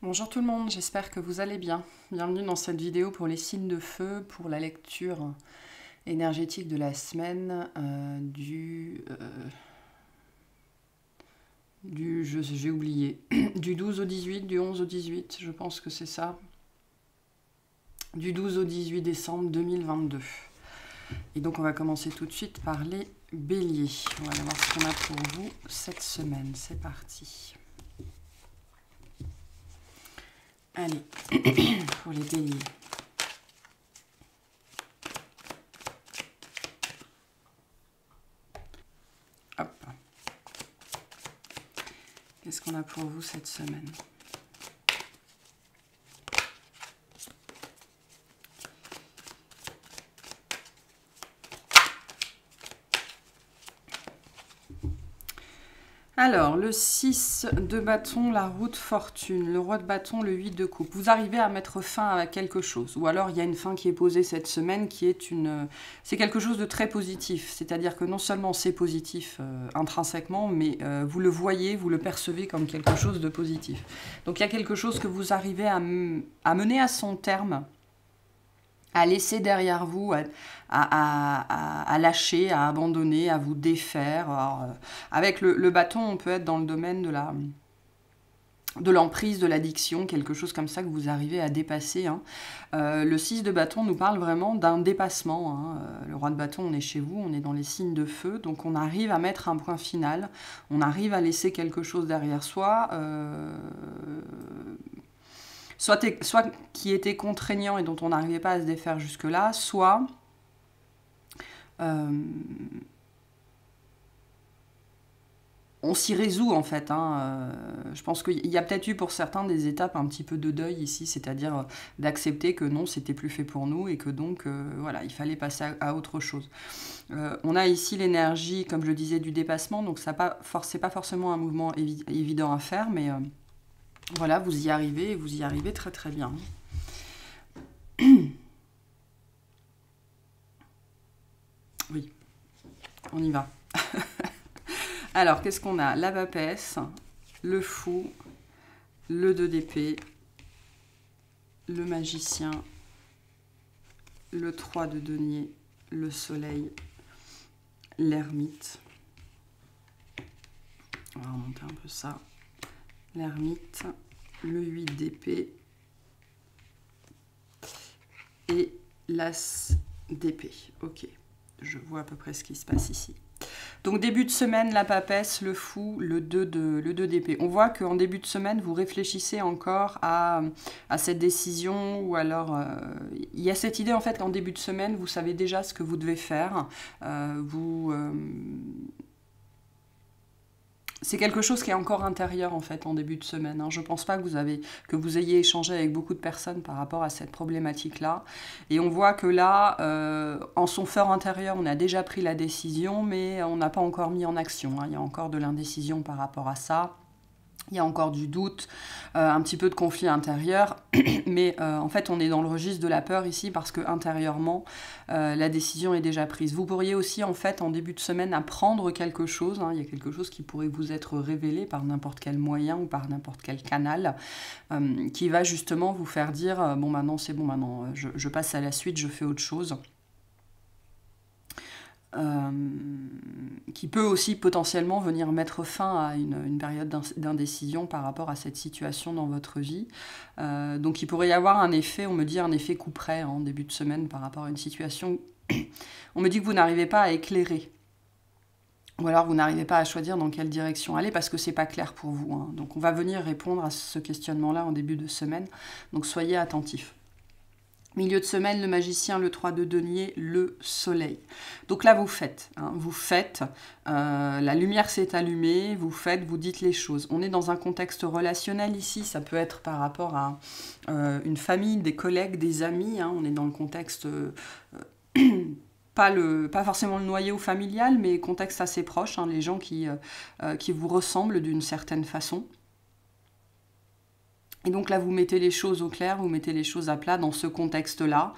Bonjour tout le monde, j'espère que vous allez bien. Bienvenue dans cette vidéo pour les signes de feu, pour la lecture énergétique de la semaine j'ai oublié, du 12 au 18, du 11 au 18, je pense que c'est ça, du 12 au 18 décembre 2022. Et donc on va commencer tout de suite par les béliers. On va voir ce qu'on a pour vous cette semaine, c'est parti. Allez, pour les béliers. Hop. Qu'est-ce qu'on a pour vous cette semaine? Alors, le 6 de bâton, la roue de fortune, le roi de bâton, le 8 de coupe. Vous arrivez à mettre fin à quelque chose. Ou alors, il y a une fin qui est posée cette semaine qui est c'est quelque chose de très positif. C'est-à-dire que non seulement c'est positif intrinsèquement, mais vous le voyez, vous le percevez comme quelque chose de positif. Donc, il y a quelque chose que vous arrivez à mener à son terme, à laisser derrière vous, à lâcher, à abandonner, à vous défaire. Alors, avec le bâton, on peut être dans le domaine de l'emprise, de l'addiction, quelque chose comme ça que vous arrivez à dépasser. Hein. Le 6 de bâton nous parle vraiment d'un dépassement. Hein. Le roi de bâton, on est chez vous, on est dans les signes de feu, donc on arrive à mettre un point final, on arrive à laisser quelque chose derrière soi, soit qui était contraignant et dont on n'arrivait pas à se défaire jusque-là, soit on s'y résout en fait. Hein. Je pense qu'il y a peut-être eu pour certains des étapes un petit peu de deuil ici, c'est-à-dire d'accepter que non, c'était plus fait pour nous et que donc voilà, il fallait passer à autre chose. On a ici l'énergie, comme je disais, du dépassement, donc c'est pas forcément un mouvement évident à faire, mais voilà, vous y arrivez très très bien. Oui, on y va. Alors, qu'est-ce qu'on a? La papesse, le fou, le 2 d'épée, le magicien, le 3 de denier, le soleil, l'ermite. On va remonter un peu ça. L'ermite, le 8 d'épée et l'as d'épée. Ok, je vois à peu près ce qui se passe ici. Donc début de semaine, la papesse, le fou, le 2 d'épée. On voit qu'en début de semaine, vous réfléchissez encore à cette décision, ou alors il y a cette idée en fait qu'en début de semaine, vous savez déjà ce que vous devez faire. C'est quelque chose qui est encore intérieur en fait en début de semaine. Hein. Je ne pense pas que vous ayez échangé avec beaucoup de personnes par rapport à cette problématique-là. Et on voit que là, en son fort intérieur, on a déjà pris la décision, mais on n'a pas encore mis en action. Hein. Il y a encore de l'indécision par rapport à ça. Il y a encore du doute, un petit peu de conflit intérieur, mais en fait on est dans le registre de la peur ici parce que intérieurement la décision est déjà prise. Vous pourriez aussi en fait en début de semaine apprendre quelque chose, hein, il y a quelque chose qui pourrait vous être révélé par n'importe quel moyen ou par n'importe quel canal qui va justement vous faire dire bon maintenant c'est bon, maintenant je passe à la suite, je fais autre chose. Qui peut aussi potentiellement venir mettre fin à une période d'indécision par rapport à cette situation dans votre vie. Donc il pourrait y avoir un effet, on me dit un effet coup près en début de semaine par rapport à une situation. On me dit que vous n'arrivez pas à éclairer. Ou alors vous n'arrivez pas à choisir dans quelle direction aller parce que c'est pas clair pour vous. Hein. Donc on va venir répondre à ce questionnement-là en début de semaine. Donc soyez attentifs. Milieu de semaine, le magicien, le 3 de denier, le soleil. Donc là, vous faites. Hein, vous faites. La lumière s'est allumée. Vous faites, vous dites les choses. On est dans un contexte relationnel ici. Ça peut être par rapport à une famille, des collègues, des amis. Hein, on est dans le contexte... pas forcément le noyau familial, mais contexte assez proche. Hein, les gens qui vous ressemblent d'une certaine façon. Et donc là, vous mettez les choses au clair, vous mettez les choses à plat dans ce contexte-là,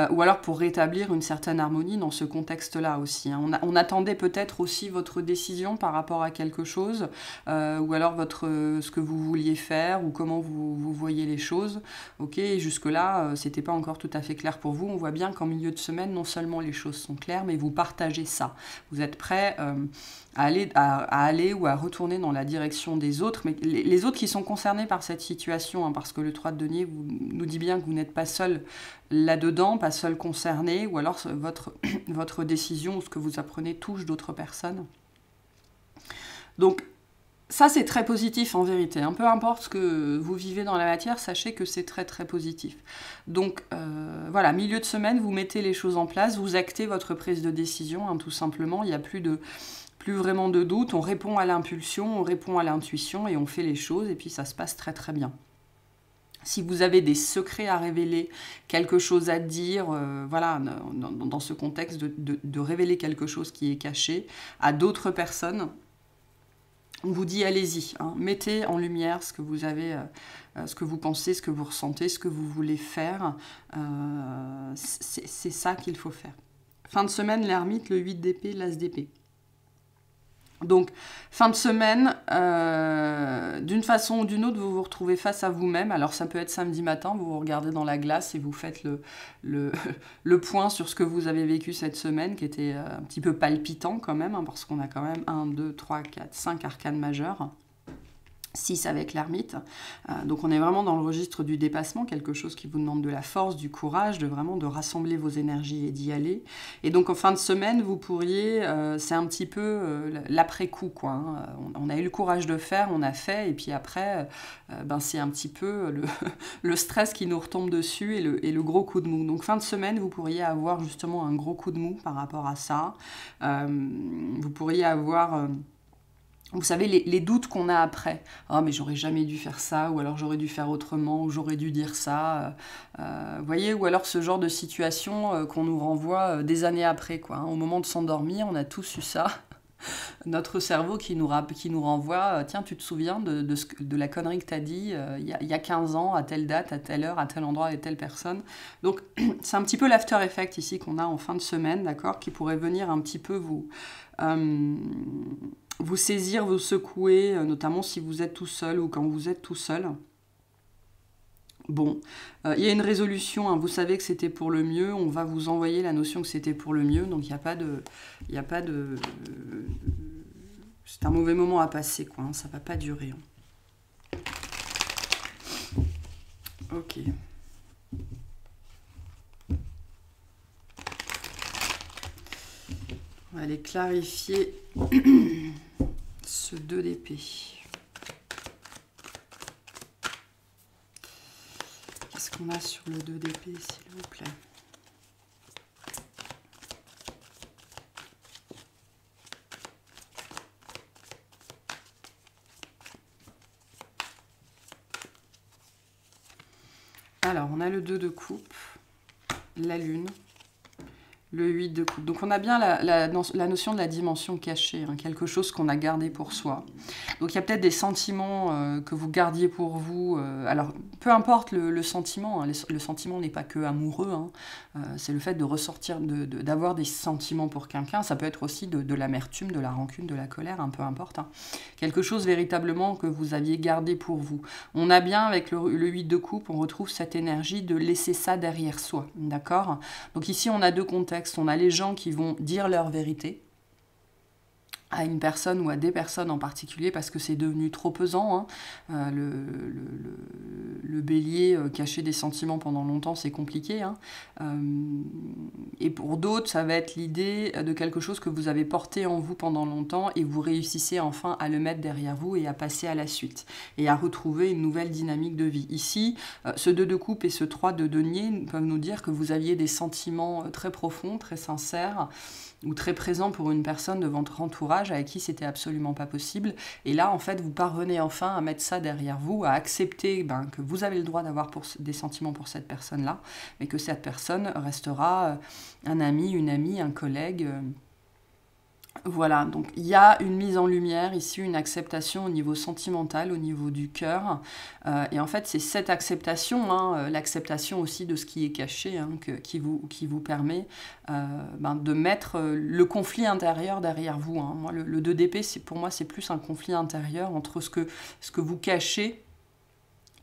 ou alors pour rétablir une certaine harmonie dans ce contexte-là aussi. Hein. On attendait peut-être aussi votre décision par rapport à quelque chose, ou alors ce que vous vouliez faire, ou comment vous voyez les choses. Ok, et jusque-là, c'était pas encore tout à fait clair pour vous. On voit bien qu'en milieu de semaine, non seulement les choses sont claires, mais vous partagez ça. Vous êtes prêt à aller ou à retourner dans la direction des autres, mais les autres qui sont concernés par cette situation, hein, parce que le 3 de denier nous dit bien que vous n'êtes pas seul là-dedans, pas seul concerné, ou alors votre décision ou ce que vous apprenez touche d'autres personnes. Donc, ça, c'est très positif en vérité. Hein. Peu importe ce que vous vivez dans la matière, sachez que c'est très très positif. Donc voilà, milieu de semaine, vous mettez les choses en place, vous actez votre prise de décision, hein, tout simplement. Il n'y a plus vraiment de doute, on répond à l'impulsion, on répond à l'intuition et on fait les choses et puis ça se passe très très bien. Si vous avez des secrets à révéler, quelque chose à dire, voilà, dans ce contexte de révéler quelque chose qui est caché à d'autres personnes, on vous dit allez-y, hein, mettez en lumière ce que vous avez, ce que vous pensez, ce que vous ressentez, ce que vous voulez faire. C'est ça qu'il faut faire. Fin de semaine, l'ermite, le 8 d'épée, l'as d'épée. Donc, fin de semaine, d'une façon ou d'une autre, vous vous retrouvez face à vous-même. Alors, ça peut être samedi matin, vous vous regardez dans la glace et vous faites le point sur ce que vous avez vécu cette semaine, qui était un petit peu palpitant quand même, hein, parce qu'on a quand même 1, 2, 3, 4, 5 arcanes majeures. 6 avec l'ermite. Donc on est vraiment dans le registre du dépassement, quelque chose qui vous demande de la force, du courage, de rassembler vos énergies et d'y aller. Et donc en fin de semaine, vous pourriez, c'est un petit peu l'après-coup, quoi. Hein. On a eu le courage de faire, on a fait, et puis après, c'est un petit peu le stress qui nous retombe dessus et le gros coup de mou. Donc fin de semaine, vous pourriez avoir justement un gros coup de mou par rapport à ça. Vous pourriez avoir... Vous savez, les doutes qu'on a après. « Ah, mais j'aurais jamais dû faire ça » ou alors « j'aurais dû faire autrement » ou « j'aurais dû dire ça ». Vous voyez, ou alors ce genre de situation qu'on nous renvoie des années après, quoi. Hein. Au moment de s'endormir, on a tous eu ça. Notre cerveau qui nous renvoie « Tiens, tu te souviens de la connerie que tu as dit il y a 15 ans, à telle date, à telle heure, à tel endroit, avec telle personne ». Donc, c'est un petit peu l'after effect ici qu'on a en fin de semaine, d'accord, qui pourrait venir un petit peu vous saisir, vous secouer, notamment si vous êtes tout seul ou quand vous êtes tout seul. Bon, il y a une résolution, hein, vous savez que c'était pour le mieux, on va vous envoyer la notion que c'était pour le mieux, donc il n'y a pas de... C'est un mauvais moment à passer, quoi, hein, ça ne va pas durer. Hein. Ok. On va aller clarifier ce 2 d'épée. Qu'est-ce qu'on a sur le 2 d'épée, s'il vous plaît? Alors, on a le 2 de coupe, la lune, le 8 de coupe. Donc on a bien la notion de la dimension cachée, hein, quelque chose qu'on a gardé pour soi. Donc il y a peut-être des sentiments que vous gardiez pour vous. Alors peu importe le sentiment, hein, le sentiment n'est pas que amoureux, hein, c'est le fait de ressortir, d'avoir des sentiments pour quelqu'un. Ça peut être aussi de l'amertume, de la rancune, de la colère, hein, peu importe. Hein. Quelque chose véritablement que vous aviez gardé pour vous. On a bien avec le 8 de coupe, on retrouve cette énergie de laisser ça derrière soi, d'accord? Donc ici on a deux contextes. On a les gens qui vont dire leur vérité à une personne ou à des personnes en particulier parce que c'est devenu trop pesant. Hein. Le bélier cacher des sentiments pendant longtemps, c'est compliqué. Hein. Et pour d'autres, ça va être l'idée de quelque chose que vous avez porté en vous pendant longtemps et vous réussissez enfin à le mettre derrière vous et à passer à la suite et à retrouver une nouvelle dynamique de vie. Ici, ce 2 de coupe et ce 3 de denier peuvent nous dire que vous aviez des sentiments très profonds, très sincères, ou très présent pour une personne de votre entourage avec qui c'était absolument pas possible. Et là, en fait, vous parvenez enfin à mettre ça derrière vous, à accepter que vous avez le droit d'avoir des sentiments pour cette personne-là, mais que cette personne restera un ami, une amie, un collègue, Voilà, donc il y a une mise en lumière ici, une acceptation au niveau sentimental, au niveau du cœur. Et en fait, c'est cette acceptation, hein, l'acceptation aussi de ce qui est caché, hein, qui vous permet de mettre le conflit intérieur derrière vous. Hein. Moi, le 2 d'épée, pour moi, c'est plus un conflit intérieur entre ce que vous cachez,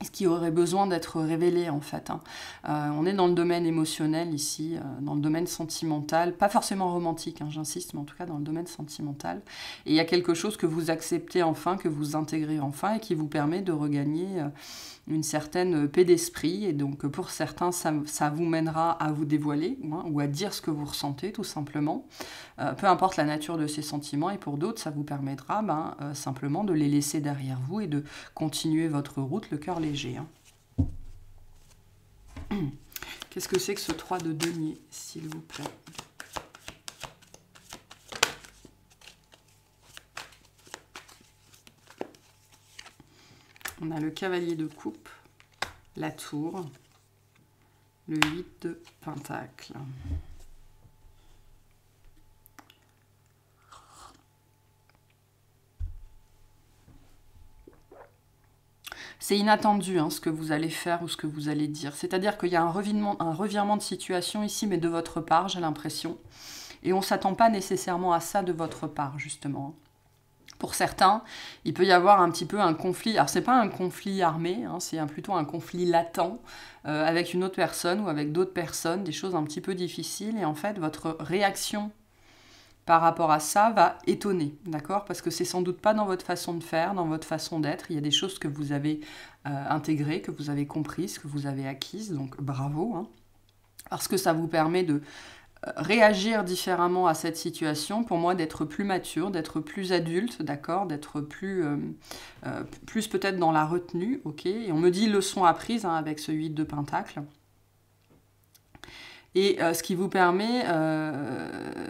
ce qui aurait besoin d'être révélé en fait. Hein. On est dans le domaine émotionnel ici, dans le domaine sentimental, pas forcément romantique, hein, j'insiste, mais en tout cas dans le domaine sentimental. Et il y a quelque chose que vous acceptez enfin, que vous intégrez enfin et qui vous permet de regagner une certaine paix d'esprit. Et donc pour certains, ça vous mènera à vous dévoiler hein, ou à dire ce que vous ressentez tout simplement. Peu importe la nature de ces sentiments, et pour d'autres, ça vous permettra simplement de les laisser derrière vous et de continuer votre route, le cœur léger. Hein. Qu'est-ce que c'est que ce 3 de denier, s'il vous plaît? On a le cavalier de coupe, la tour, le 8 de pentacle. C'est inattendu hein, ce que vous allez faire ou ce que vous allez dire. C'est-à-dire qu'il y a un revirement de situation ici, mais de votre part, j'ai l'impression. Et on ne s'attend pas nécessairement à ça de votre part, justement. Pour certains, il peut y avoir un petit peu un conflit. Alors, ce n'est pas un conflit armé, hein, c'est plutôt un conflit latent avec une autre personne ou avec d'autres personnes, des choses un petit peu difficiles. Et en fait, votre réaction par rapport à ça va étonner, d'accord? Parce que c'est sans doute pas dans votre façon de faire, dans votre façon d'être. Il y a des choses que vous avez intégrées, que vous avez comprises, que vous avez acquises, donc bravo. Hein, parce que ça vous permet de réagir différemment à cette situation, pour moi d'être plus mature, d'être plus adulte, d'accord? D'être plus peut-être dans la retenue, ok? Et on me dit leçon apprise hein, avec ce 8 de pentacle. Et ce qui vous permet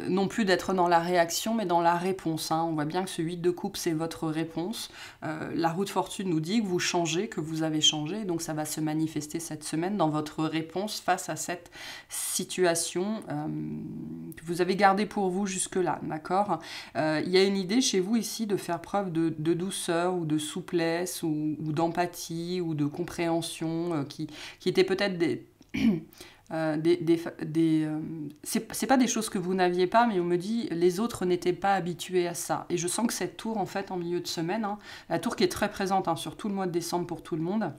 non plus d'être dans la réaction, mais dans la réponse. Hein. On voit bien que ce 8 de coupe, c'est votre réponse. La roue de fortune nous dit que vous changez, que vous avez changé. Donc ça va se manifester cette semaine dans votre réponse face à cette situation que vous avez gardée pour vous jusque-là. D'accord ? Il y a une idée chez vous ici de faire preuve de douceur ou de souplesse ou d'empathie ou de compréhension qui étaient peut-être des... c'est pas des choses que vous n'aviez pas, mais on me dit les autres n'étaient pas habitués à ça. Et je sens que cette tour, en fait, en milieu de semaine, hein, la tour qui est très présente hein, sur tout le mois de décembre pour tout le monde,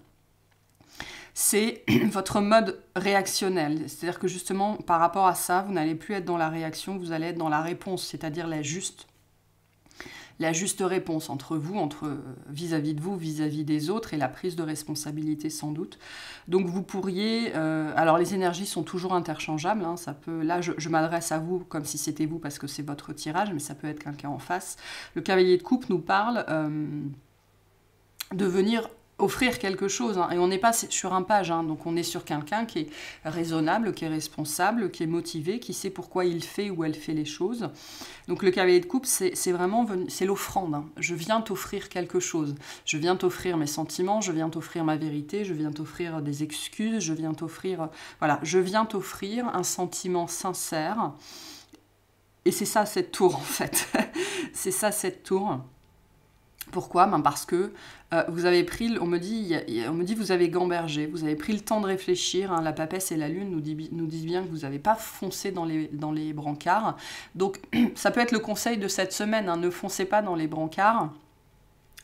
c'est votre mode réactionnel. C'est-à-dire que justement, par rapport à ça, vous n'allez plus être dans la réaction, vous allez être dans la réponse, c'est-à-dire la juste réponse entre vous, vis-à-vis de vous, vis-à-vis des autres, et la prise de responsabilité sans doute. Donc vous pourriez... alors les énergies sont toujours interchangeables, hein, ça peut, là je m'adresse à vous comme si c'était vous parce que c'est votre tirage, mais ça peut être quelqu'un en face. Le cavalier de coupe nous parle de venir offrir quelque chose, hein. Et on n'est pas sur un page, hein, donc on est sur quelqu'un qui est raisonnable, qui est responsable, qui est motivé, qui sait pourquoi il fait ou elle fait les choses. Donc le cavalier de coupe, c'est vraiment c'est l'offrande. Hein. Je viens t'offrir quelque chose. Je viens t'offrir mes sentiments, je viens t'offrir ma vérité, je viens t'offrir des excuses, je viens t'offrir... Voilà, je viens t'offrir un sentiment sincère. Et c'est ça cette tour en fait. C'est ça cette tour. Pourquoi ? Parce que vous avez pris, on me dit vous avez gambergé, vous avez pris le temps de réfléchir, hein, la papesse et la lune nous disent bien que vous n'avez pas foncé dans les brancards. Donc ça peut être le conseil de cette semaine, hein, ne foncez pas dans les brancards,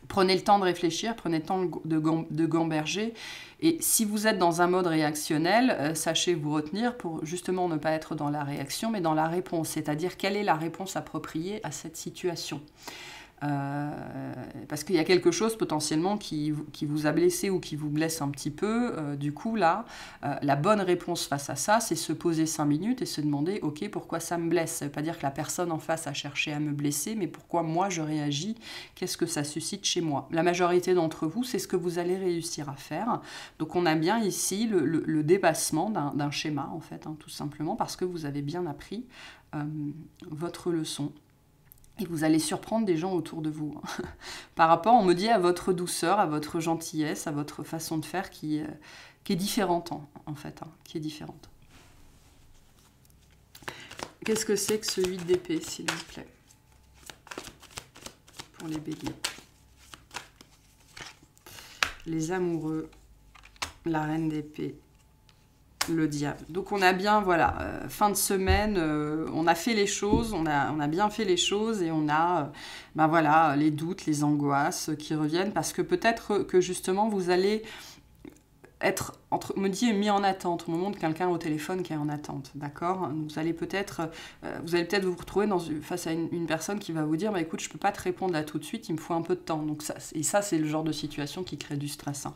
prenez le temps de réfléchir, prenez le temps de gamberger. Et si vous êtes dans un mode réactionnel, sachez vous retenir pour justement ne pas être dans la réaction, mais dans la réponse, c'est-à-dire quelle est la réponse appropriée à cette situation. Parce qu'il y a quelque chose potentiellement qui vous a blessé ou qui vous blesse un petit peu. Du coup, là, la bonne réponse face à ça, c'est se poser 5 minutes et se demander « Ok, pourquoi ça me blesse ?» Ça ne veut pas dire que la personne en face a cherché à me blesser, mais pourquoi moi je réagis? Qu'est-ce que ça suscite chez moi? La majorité d'entre vous, c'est ce que vous allez réussir à faire. Donc on a bien ici le dépassement d'un schéma, en fait, hein, tout simplement, parce que vous avez bien appris votre leçon. Et vous allez surprendre des gens autour de vous. Hein. Par rapport, on me dit, à votre douceur, à votre gentillesse, à votre façon de faire qui est différente, en fait. Hein, qui est différente. Qu'est-ce que c'est que ce 8 d'épée, s'il vous plaît? pour les béliers. Les amoureux, la reine d'épée, le diable. Donc on a bien, voilà, fin de semaine, on a fait les choses, on a bien fait les choses et on a, ben voilà, les doutes, les angoisses qui reviennent parce que peut-être que justement vous allez être, me dit, mis en attente, au moment de quelqu'un au téléphone qui est en attente, d'accord? Vous allez peut-être vous retrouver face à une personne qui va vous dire, bah, écoute, je ne peux pas te répondre là tout de suite, il me faut un peu de temps. Donc ça c'est le genre de situation qui crée du stress. Hein.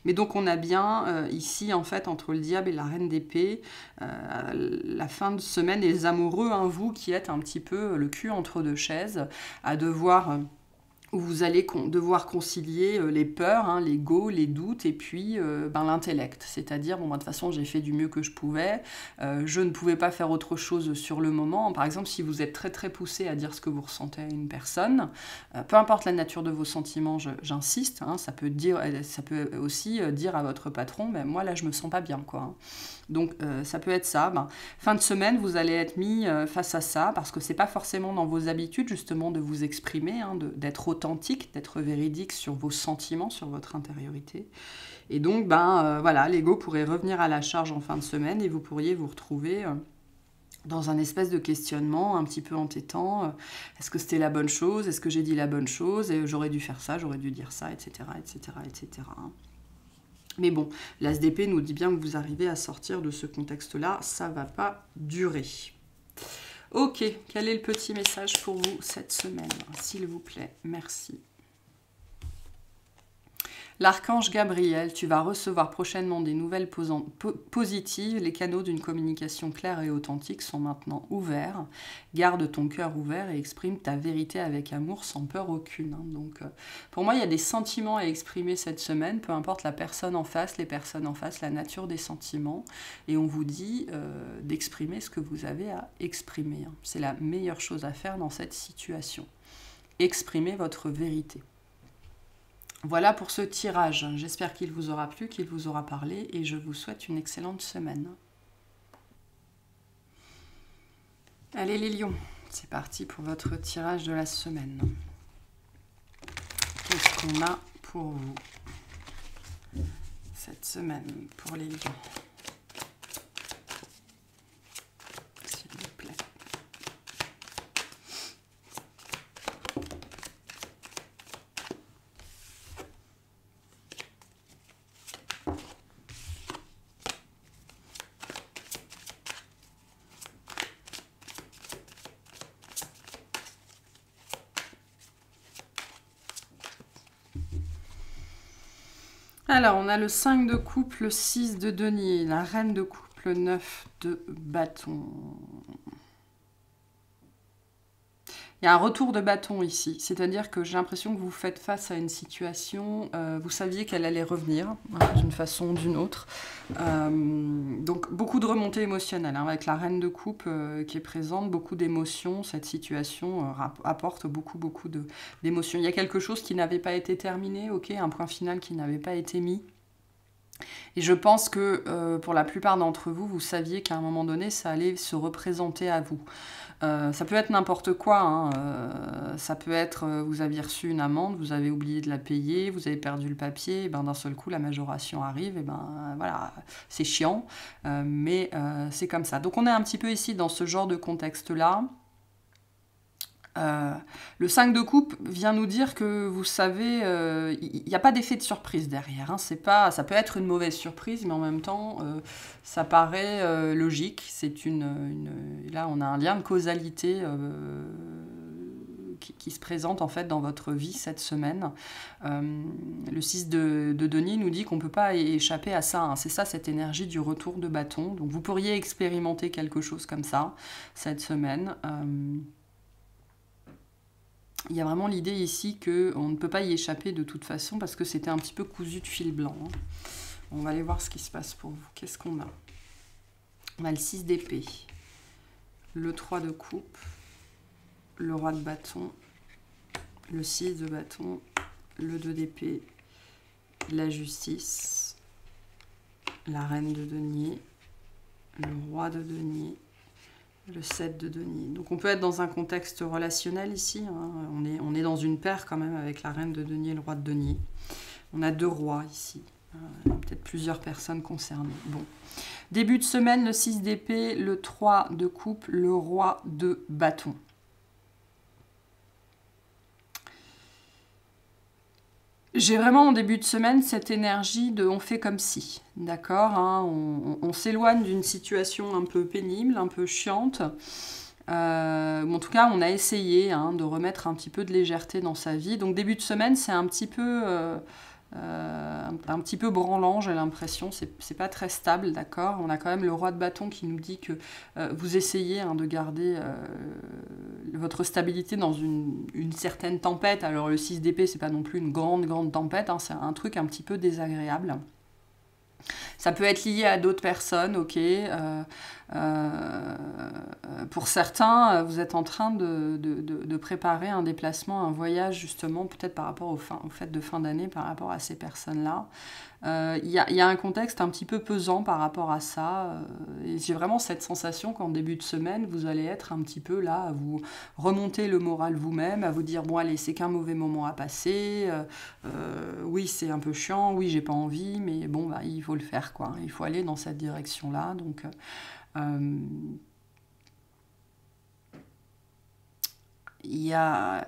Mais donc on a bien ici, en fait, entre le diable et la reine d'épée, la fin de semaine, et les amoureux, hein, vous qui êtes un petit peu le cul entre deux chaises, à devoir... où vous allez devoir concilier les peurs, hein, l'ego, les doutes, et puis l'intellect. C'est-à-dire, bon, moi, de toute façon, j'ai fait du mieux que je pouvais, je ne pouvais pas faire autre chose sur le moment. Par exemple, si vous êtes très très poussé à dire ce que vous ressentez à une personne, peu importe la nature de vos sentiments, j'insiste, hein, ça peut aussi dire à votre patron, ben, moi là, je me sens pas bien, quoi. Hein. Donc ça peut être ça. Fin de semaine, vous allez être mis face à ça parce que c'est pas forcément dans vos habitudes justement de vous exprimer, hein, d'être authentique, d'être véridique sur vos sentiments, sur votre intériorité. Et donc voilà, l'ego pourrait revenir à la charge en fin de semaine et vous pourriez vous retrouver dans un espèce de questionnement un petit peu entêtant. Est-ce que c'était la bonne chose? Est-ce que j'ai dit la bonne chose? Et j'aurais dû faire ça, j'aurais dû dire ça, etc., etc., etc. Mais bon, l'As d'épée nous dit bien que vous arrivez à sortir de ce contexte-là, ça ne va pas durer. Ok, quel est le petit message pour vous cette semaine? S'il vous plaît, merci. L'archange Gabriel, tu vas recevoir prochainement des nouvelles positives. Les canaux d'une communication claire et authentique sont maintenant ouverts. Garde ton cœur ouvert et exprime ta vérité avec amour sans peur aucune. Donc, pour moi, il y a des sentiments à exprimer cette semaine, peu importe la personne en face, les personnes en face, la nature des sentiments. Et on vous dit d'exprimer ce que vous avez à exprimer. C'est la meilleure chose à faire dans cette situation. Exprimez votre vérité. Voilà pour ce tirage. J'espère qu'il vous aura plu, qu'il vous aura parlé et je vous souhaite une excellente semaine. Allez les lions, c'est parti pour votre tirage de la semaine. Qu'est-ce qu'on a pour vous cette semaine pour les lions? S'il vous plaît. Alors, on a le 5 de coupe, le 6 de denier, la reine de coupe, le 9 de bâton. Il y a un retour de bâton ici, c'est-à-dire que j'ai l'impression que vous faites face à une situation, vous saviez qu'elle allait revenir, hein, d'une façon ou d'une autre. Donc beaucoup de remontées émotionnelles, hein, avec la reine de coupe qui est présente, beaucoup d'émotions. Cette situation apporte beaucoup d'émotions. Il y a quelque chose qui n'avait pas été terminé, ok, un point final qui n'avait pas été mis. Et je pense que pour la plupart d'entre vous, vous saviez qu'à un moment donné, ça allait se représenter à vous. Ça peut être n'importe quoi, hein. Ça peut être, vous aviez reçu une amende, vous avez oublié de la payer, vous avez perdu le papier, et ben, d'un seul coup la majoration arrive, et ben voilà, c'est chiant, mais c'est comme ça. Donc on est un petit peu ici dans ce genre de contexte-là. Le 5 de coupe vient nous dire que vous savez, il n'y a pas d'effet de surprise derrière. Hein. Ça peut être une mauvaise surprise, mais en même temps, ça paraît logique. Là, on a un lien de causalité qui se présente en fait dans votre vie cette semaine. Le 6 de denier nous dit qu'on ne peut pas échapper à ça. Hein. C'est ça, cette énergie du retour de bâton. Donc vous pourriez expérimenter quelque chose comme ça cette semaine. Il y a vraiment l'idée ici qu'on ne peut pas y échapper de toute façon parce que c'était un petit peu cousu de fil blanc. Hein. On va aller voir ce qui se passe pour vous. Qu'est-ce qu'on a? On a le 6 d'épée, le 3 de coupe, le roi de bâton, le 6 de bâton, le 2 d'épée, la justice, la reine de denier, le roi de denier, Le 7 de denier. Donc on peut être dans un contexte relationnel ici. Hein. On est dans une paire quand même avec la reine de denier et le roi de denier. On a 2 rois ici. Peut-être plusieurs personnes concernées. Bon. Début de semaine, le 6 d'épée, le 3 de coupe, le roi de bâton. J'ai vraiment en début de semaine cette énergie de on fait comme si, d'accord, hein, on s'éloigne d'une situation un peu pénible, un peu chiante. En tout cas, on a essayé de remettre un petit peu de légèreté dans sa vie. Donc début de semaine, c'est un petit peu branlant, j'ai l'impression. C'est pas très stable, d'accord. On a quand même le roi de bâton qui nous dit que vous essayez de garder votre stabilité dans une certaine tempête. Alors le 6 d'épée, c'est pas non plus une grande tempête, hein, c'est un truc un petit peu désagréable. Ça peut être lié à d'autres personnes, ok. Pour certains, vous êtes en train de préparer un déplacement, un voyage, justement, peut-être par rapport aux fêtes de fin d'année, par rapport à ces personnes-là. Il y a un contexte un petit peu pesant par rapport à ça. Et j'ai vraiment cette sensation qu'en début de semaine, vous allez être un petit peu là, à vous remonter le moral vous-même, à vous dire, bon allez, c'est qu'un mauvais moment à passer, oui, c'est un peu chiant, oui, j'ai pas envie, mais bon, bah, il faut le faire, quoi. Il faut aller dans cette direction-là. Donc, il y a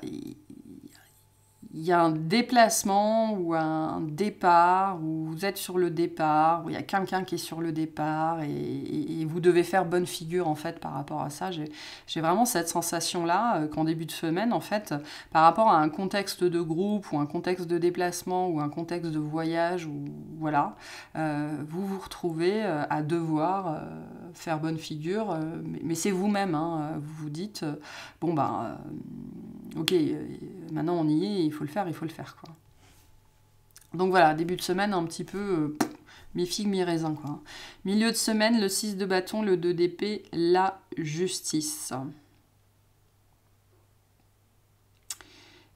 un déplacement ou un départ, où vous êtes sur le départ, où il y a quelqu'un qui est sur le départ, et vous devez faire bonne figure, en fait, par rapport à ça. J'ai vraiment cette sensation-là, qu'en début de semaine, en fait, par rapport à un contexte de groupe, ou un contexte de déplacement, ou un contexte de voyage, ou voilà, vous vous retrouvez à devoir faire bonne figure, mais c'est vous-même, hein, vous vous dites, bon, ben... ok, maintenant on y est, il faut le faire, quoi. Donc voilà, début de semaine un petit peu mi-figue, mi-raisin, quoi. Milieu de semaine, le 6 de bâton, le 2 d'épée, la justice.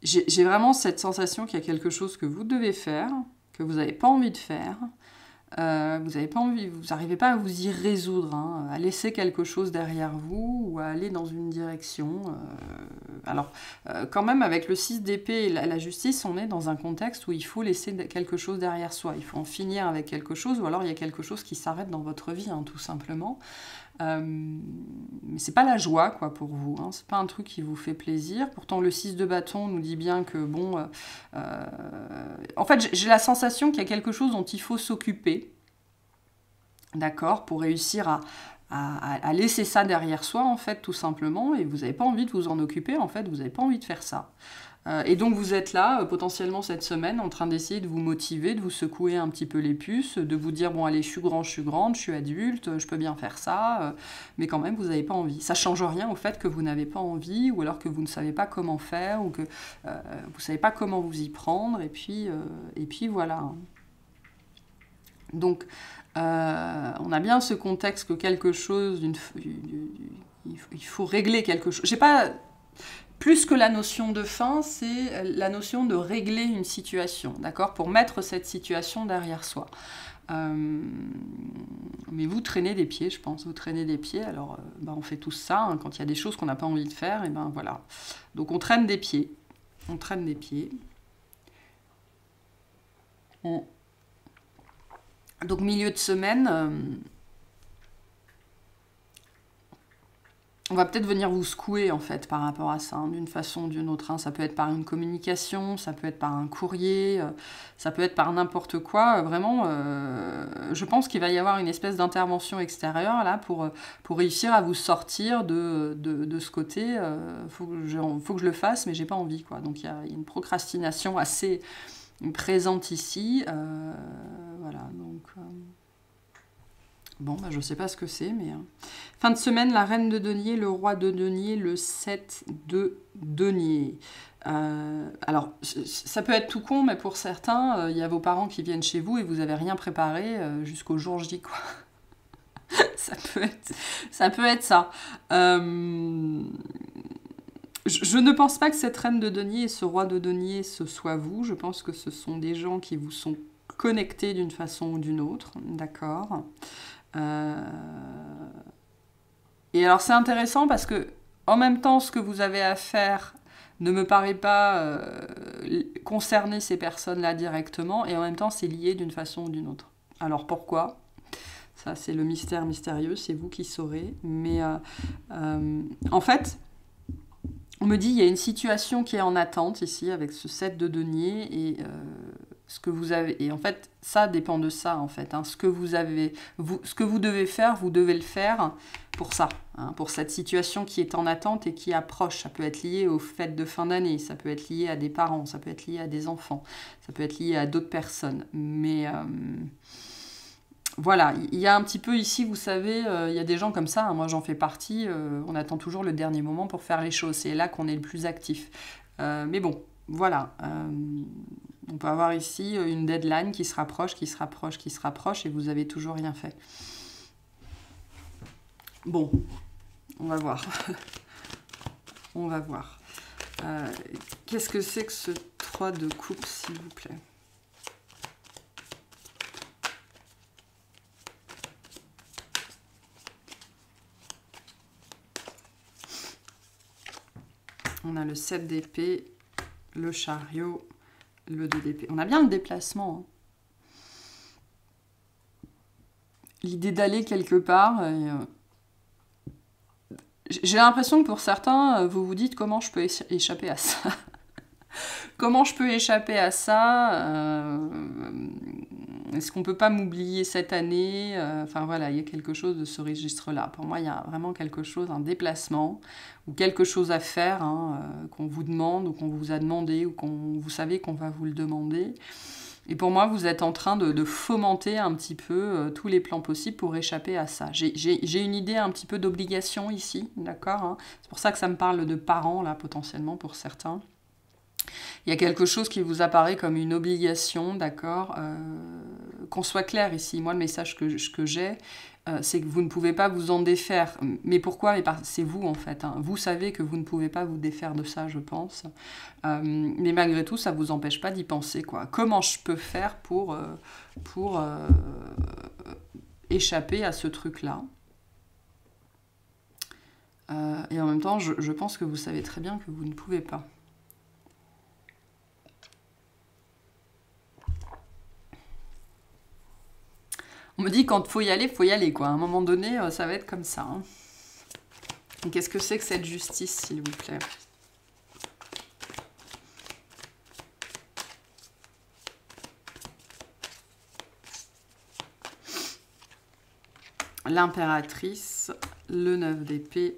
J'ai vraiment cette sensation qu'il y a quelque chose que vous devez faire, que vous n'avez pas envie de faire. Vous n'avez pas envie, vous n'arrivez pas à vous y résoudre, hein, à laisser quelque chose derrière vous ou à aller dans une direction. Alors, quand même, avec le 6 d'épée et la justice, on est dans un contexte où il faut laisser quelque chose derrière soi. Il faut en finir avec quelque chose, ou alors il y a quelque chose qui s'arrête dans votre vie, hein, tout simplement. Mais c'est pas la joie, quoi, pour vous, hein. C'est pas un truc qui vous fait plaisir. Pourtant, le 6 de bâton nous dit bien que, bon... en fait, j'ai la sensation qu'il y a quelque chose dont il faut s'occuper, d'accord, pour réussir à laisser ça derrière soi, en fait, tout simplement, et vous n'avez pas envie de vous en occuper, en fait, vous n'avez pas envie de faire ça. Et donc vous êtes là, potentiellement cette semaine, en train d'essayer de vous motiver, de vous secouer un petit peu les puces, de vous dire, bon allez, je suis grande, je suis adulte, je peux bien faire ça, mais quand même, vous n'avez pas envie. Ça ne change rien au fait que vous n'avez pas envie, ou alors que vous ne savez pas comment faire, ou que vous ne savez pas comment vous y prendre, et puis voilà. Donc, on a bien ce contexte que quelque chose, il faut régler quelque chose. J'ai pas... Plus que la notion de fin, c'est la notion de régler une situation, d'accord, pour mettre cette situation derrière soi. Mais vous traînez des pieds, je pense, vous traînez des pieds, alors on fait tous ça, hein, quand il y a des choses qu'on n'a pas envie de faire, et ben voilà. Donc on traîne des pieds, Donc milieu de semaine... on va peut-être venir vous secouer, en fait, par rapport à ça, hein, d'une façon ou d'une autre. Hein. Ça peut être par une communication, ça peut être par un courrier, ça peut être par n'importe quoi. Vraiment, je pense qu'il va y avoir une espèce d'intervention extérieure, là, pour réussir à vous sortir de ce côté. Faut que je le fasse, mais j'ai pas envie, quoi. Donc, il y a une procrastination assez présente ici. Voilà, donc... Bon, je ne sais pas ce que c'est, mais... Fin de semaine, la reine de denier, le roi de denier, le 7 de denier. Alors, ça peut être tout con, mais pour certains, il y a vos parents qui viennent chez vous et vous n'avez rien préparé jusqu'au jour J, quoi. Ça peut être ça. Je ne pense pas que cette reine de denier et ce roi de denier, ce soit vous. Je pense que ce sont des gens qui vous sont connectés d'une façon ou d'une autre, d'accord ? Et alors c'est intéressant parce que en même temps, ce que vous avez à faire ne me paraît pas concerner ces personnes-là directement, et en même temps, c'est lié d'une façon ou d'une autre. Alors pourquoi? Ça, c'est le mystère mystérieux, c'est vous qui saurez. Mais en fait, on me dit il y a une situation qui est en attente ici avec ce 7 de denier et ce que vous avez. Et en fait, ça dépend de ça en fait. Hein. Ce que vous avez, ce que vous devez faire, vous devez le faire pour ça, hein, pour cette situation qui est en attente et qui approche. Ça peut être lié aux fêtes de fin d'année, ça peut être lié à des parents, ça peut être lié à des enfants, ça peut être lié à d'autres personnes. Mais voilà, il y a un petit peu ici, vous savez, il y a des gens comme ça, hein, moi j'en fais partie, on attend toujours le dernier moment pour faire les choses, c'est là qu'on est le plus actif. Mais bon, voilà, on peut avoir ici une deadline qui se rapproche, qui se rapproche, qui se rapproche, et vous avez toujours rien fait. Bon, on va voir. On va voir. Qu'est-ce que c'est que ce 3 de coupe, s'il vous plaît? On a le 7 d'épée, le chariot, le 2 d'épée. On a bien le déplacement. Hein. L'idée d'aller quelque part. J'ai l'impression que pour certains, vous vous dites comment je peux échapper à ça. Comment je peux échapper à ça Est-ce qu'on ne peut pas m'oublier cette année Enfin voilà, il y a quelque chose de ce registre-là. Pour moi, il y a vraiment quelque chose, un déplacement, ou quelque chose à faire, hein, qu'on vous demande, ou qu'on vous a demandé, ou vous savez qu'on va vous le demander. Et pour moi, vous êtes en train de fomenter un petit peu tous les plans possibles pour échapper à ça. J'ai une idée un petit peu d'obligation ici, d'accord, hein. C'est pour ça que ça me parle de parents, là, potentiellement, pour certains. Il y a quelque chose qui vous apparaît comme une obligation, d'accord, qu'on soit clair ici. Moi, le message que j'ai, c'est que vous ne pouvez pas vous en défaire. Mais pourquoi? C'est vous, en fait. Hein. Vous savez que vous ne pouvez pas vous défaire de ça, je pense. Mais malgré tout, ça ne vous empêche pas d'y penser, quoi. Comment je peux faire pour échapper à ce truc-là? Et en même temps, je pense que vous savez très bien que vous ne pouvez pas. On me dit quand faut y aller, quoi. À un moment donné, ça va être comme ça. Hein. Qu'est-ce que c'est que cette justice, s'il vous plaît? L'impératrice, le 9 d'épée,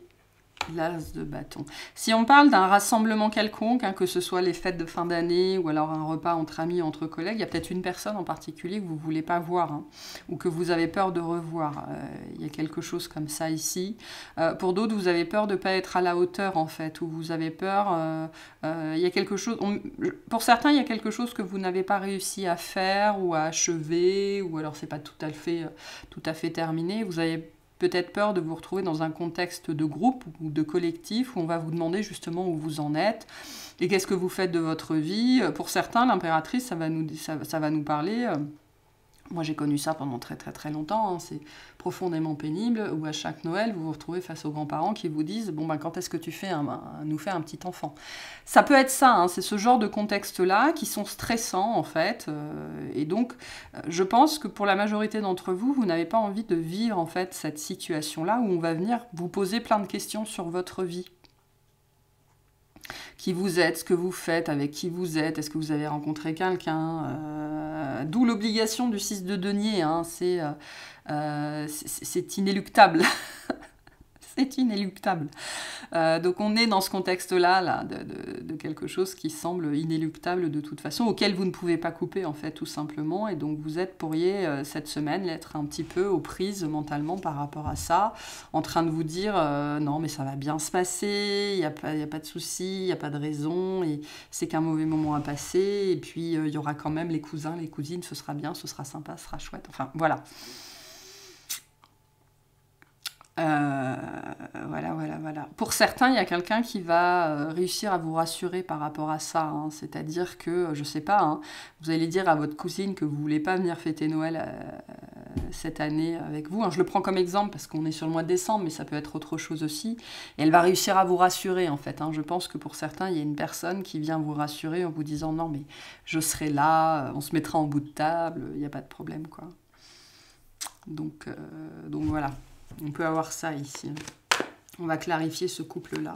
l'as de bâton. Si on parle d'un rassemblement quelconque, hein, que ce soit les fêtes de fin d'année ou alors un repas entre amis, entre collègues, il y a peut-être une personne en particulier que vous ne voulez pas voir, hein, ou que vous avez peur de revoir. Il y a quelque chose comme ça ici. Pour d'autres, vous avez peur de ne pas être à la hauteur, en fait, ou vous avez peur... il y a quelque chose... pour certains, il y a quelque chose que vous n'avez pas réussi à faire ou à achever, ou alors c'est pas tout à fait terminé. Vous avez peut-être peur de vous retrouver dans un contexte de groupe ou de collectif où on va vous demander justement où vous en êtes et qu'est-ce que vous faites de votre vie. Pour certains, l'impératrice, ça va nous parler... Moi, j'ai connu ça pendant très très très longtemps, hein. C'est profondément pénible, où à chaque Noël, vous vous retrouvez face aux grands-parents qui vous disent « Bon, ben, quand est-ce que tu nous fais un petit enfant ?» Ça peut être ça, hein, c'est ce genre de contexte-là qui sont stressants, en fait. Et donc, je pense que pour la majorité d'entre vous, vous n'avez pas envie de vivre, en fait, cette situation-là où on va venir vous poser plein de questions sur votre vie. Qui vous êtes, ce que vous faites, avec qui vous êtes, est-ce que vous avez rencontré quelqu'un, d'où l'obligation du 6 de denier, hein, c'est inéluctable. C'est inéluctable. Donc on est dans ce contexte-là là, de quelque chose qui semble inéluctable de toute façon, auquel vous ne pouvez pas couper en fait tout simplement, et donc vous pourriez cette semaine être un petit peu aux prises mentalement par rapport à ça, en train de vous dire non mais ça va bien se passer, il n'y a pas de souci, il n'y a pas de raison, et c'est qu'un mauvais moment à passer, et puis il y aura quand même les cousins, les cousines, ce sera bien, ce sera sympa, ce sera chouette, enfin voilà. Voilà. Pour certains, il y a quelqu'un qui va réussir à vous rassurer par rapport à ça. Hein. C'est-à-dire que, je sais pas, hein, vous allez dire à votre cousine que vous voulez pas venir fêter Noël cette année avec vous. Je le prends comme exemple parce qu'on est sur le mois de décembre, mais ça peut être autre chose aussi. Et elle va réussir à vous rassurer, en fait. Je pense que pour certains, il y a une personne qui vient vous rassurer en vous disant « Non, mais je serai là, on se mettra en bout de table, il n'y a pas de problème, quoi. » Donc voilà, on peut avoir ça ici. On va clarifier ce couple-là.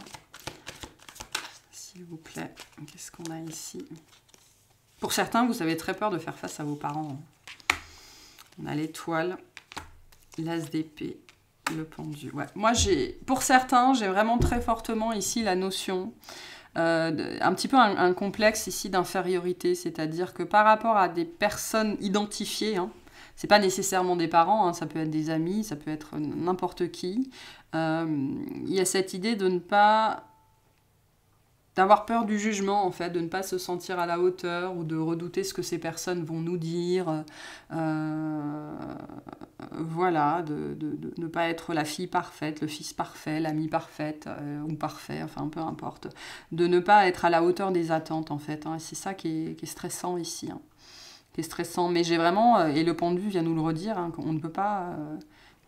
S'il vous plaît, qu'est-ce qu'on a ici? Pour certains, vous avez très peur de faire face à vos parents. On a l'étoile, l'as d'épée, le pendu. Ouais. Moi, pour certains, j'ai vraiment très fortement ici la notion, un petit peu un complexe ici d'infériorité, c'est-à-dire que par rapport à des personnes identifiées, c'est pas nécessairement des parents, ça peut être des amis, ça peut être n'importe qui, il y a cette idée de ne pas... d'avoir peur du jugement, en fait, de ne pas se sentir à la hauteur ou de redouter ce que ces personnes vont nous dire. Voilà, de ne pas être la fille parfaite, le fils parfait, l'ami parfaite ou parfait, enfin peu importe. De ne pas être à la hauteur des attentes, en fait. Et c'est ça qui est stressant ici. Qui est stressant. Mais j'ai vraiment, et le pendu vient nous le redire, qu'on ne peut pas...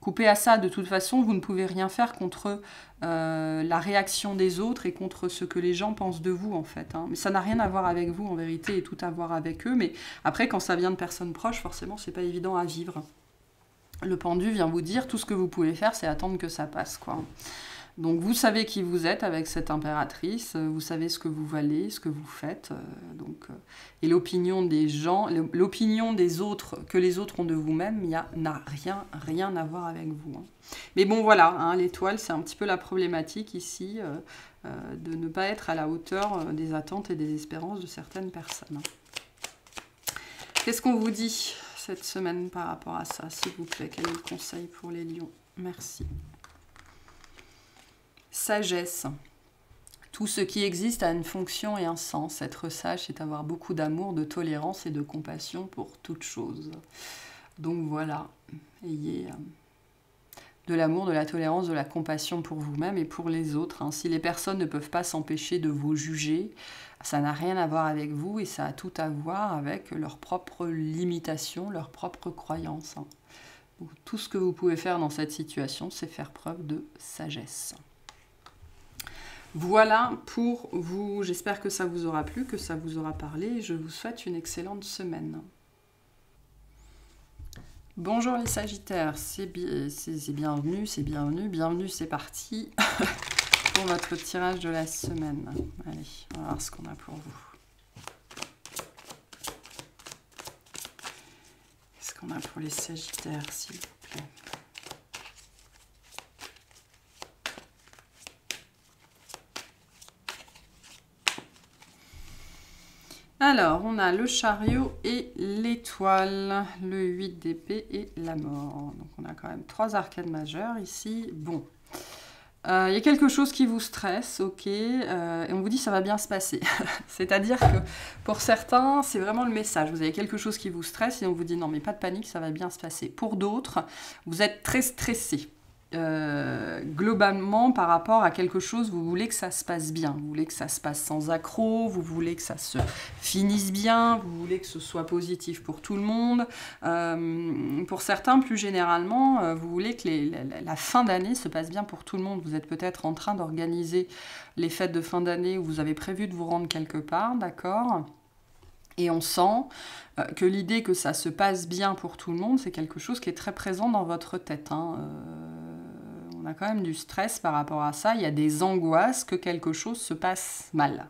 couper à ça, de toute façon, vous ne pouvez rien faire contre la réaction des autres et contre ce que les gens pensent de vous, en fait. Mais ça n'a rien à voir avec vous, en vérité, et tout à voir avec eux. Mais après, quand ça vient de personnes proches, forcément, c'est pas évident à vivre. Le pendu vient vous dire, tout ce que vous pouvez faire, c'est attendre que ça passe, quoi. Donc vous savez qui vous êtes avec cette impératrice, vous savez ce que vous valez, ce que vous faites, et l'opinion des gens, l'opinion des autres, que les autres ont de vous-même, n'a rien à voir avec vous. Mais bon voilà, l'étoile, c'est un petit peu la problématique ici, de ne pas être à la hauteur des attentes et des espérances de certaines personnes. Qu'est-ce qu'on vous dit cette semaine par rapport à ça, s'il vous plaît? Quel est le conseil pour les lions? Merci. Sagesse. Tout ce qui existe a une fonction et un sens. Être sage, c'est avoir beaucoup d'amour, de tolérance et de compassion pour toute chose. Donc voilà, ayez de l'amour, de la tolérance, de la compassion pour vous-même et pour les autres. Si les personnes ne peuvent pas s'empêcher de vous juger, ça n'a rien à voir avec vous et ça a tout à voir avec leurs propres limitations, leurs propres croyances. Tout ce que vous pouvez faire dans cette situation, c'est faire preuve de sagesse. Voilà pour vous, j'espère que ça vous aura plu, que ça vous aura parlé, et je vous souhaite une excellente semaine. Bonjour les Sagittaires, c'est bienvenue, c'est parti pour votre tirage de la semaine. Allez, on va voir ce qu'on a pour vous. Qu'est-ce qu'on a pour les Sagittaires, s'il vous plaît? Alors, on a le chariot et l'étoile, le 8 d'épée et la mort. Donc, on a quand même 3 arcades majeures ici. Bon, il y a quelque chose qui vous stresse, ok, et on vous dit ça va bien se passer. C'est-à-dire que pour certains, c'est vraiment le message. Vous avez quelque chose qui vous stresse et on vous dit non, mais pas de panique, ça va bien se passer. Pour d'autres, vous êtes très stressé. Globalement par rapport à quelque chose, vous voulez que ça se passe bien, vous voulez que ça se passe sans accroc, vous voulez que ça se finisse bien, vous voulez que ce soit positif pour tout le monde. Pour certains, plus généralement, vous voulez que la fin d'année se passe bien pour tout le monde. Vous êtes peut-être en train d'organiser les fêtes de fin d'année où vous avez prévu de vous rendre quelque part, d'accord ? Et on sent que l'idée que ça se passe bien pour tout le monde, c'est quelque chose qui est très présent dans votre tête. On a quand même du stress par rapport à ça. Il y a des angoisses que quelque chose se passe mal.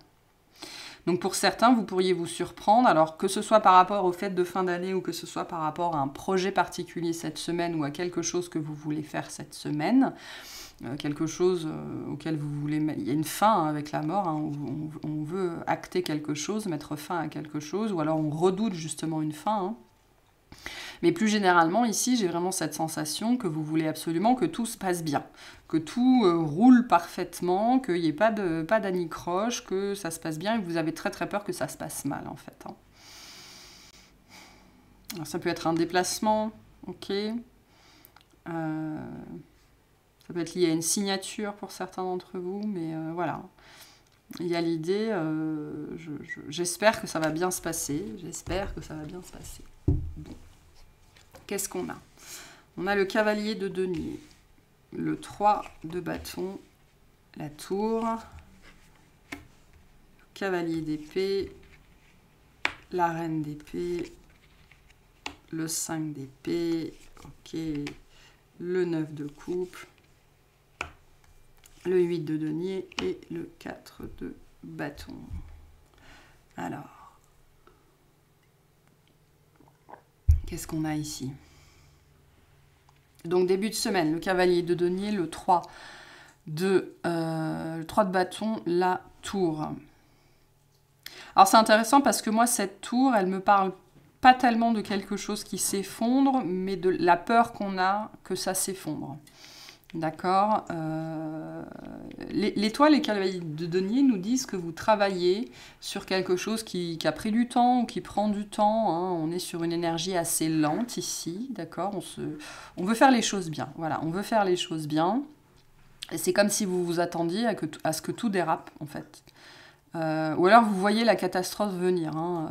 Donc pour certains, vous pourriez vous surprendre, alors que ce soit par rapport aux fêtes de fin d'année ou que ce soit par rapport à un projet particulier cette semaine ou à quelque chose que vous voulez faire cette semaine, quelque chose auquel vous voulez... Il y a une fin avec la mort, on veut acter quelque chose, mettre fin à quelque chose, ou alors on redoute justement une fin. Mais plus généralement, ici, j'ai vraiment cette sensation que vous voulez absolument que tout se passe bien, que tout roule parfaitement, qu'il n'y ait pas d'anicroche, que ça se passe bien, et que vous avez très très peur que ça se passe mal, en fait. Alors, ça peut être un déplacement, ok. Ça peut être lié à une signature pour certains d'entre vous, mais voilà. Il y a l'idée, j'espère que ça va bien se passer, j'espère que ça va bien se passer. Bon. Qu'est-ce qu'on a? On a le cavalier de denier, le 3 de bâton, la tour, le cavalier d'épée, la reine d'épée, le 5 d'épée, ok, le 9 de coupe, le 8 de denier et le 4 de bâton. Alors, qu'est-ce qu'on a ici? Donc début de semaine, le cavalier de denier, le 3 de bâton, la tour. Alors c'est intéressant parce que moi, cette tour, elle me parle pas tellement de quelque chose qui s'effondre, mais de la peur qu'on a que ça s'effondre. D'accord. L'étoile et les cavaliers de denier nous disent que vous travaillez sur quelque chose qui a pris du temps ou qui prend du temps. Hein. On est sur une énergie assez lente ici. D'accord. On veut faire les choses bien. Voilà, on veut faire les choses bien. Et c'est comme si vous vous attendiez à ce que tout dérape, en fait. Ou alors vous voyez la catastrophe venir. Hein.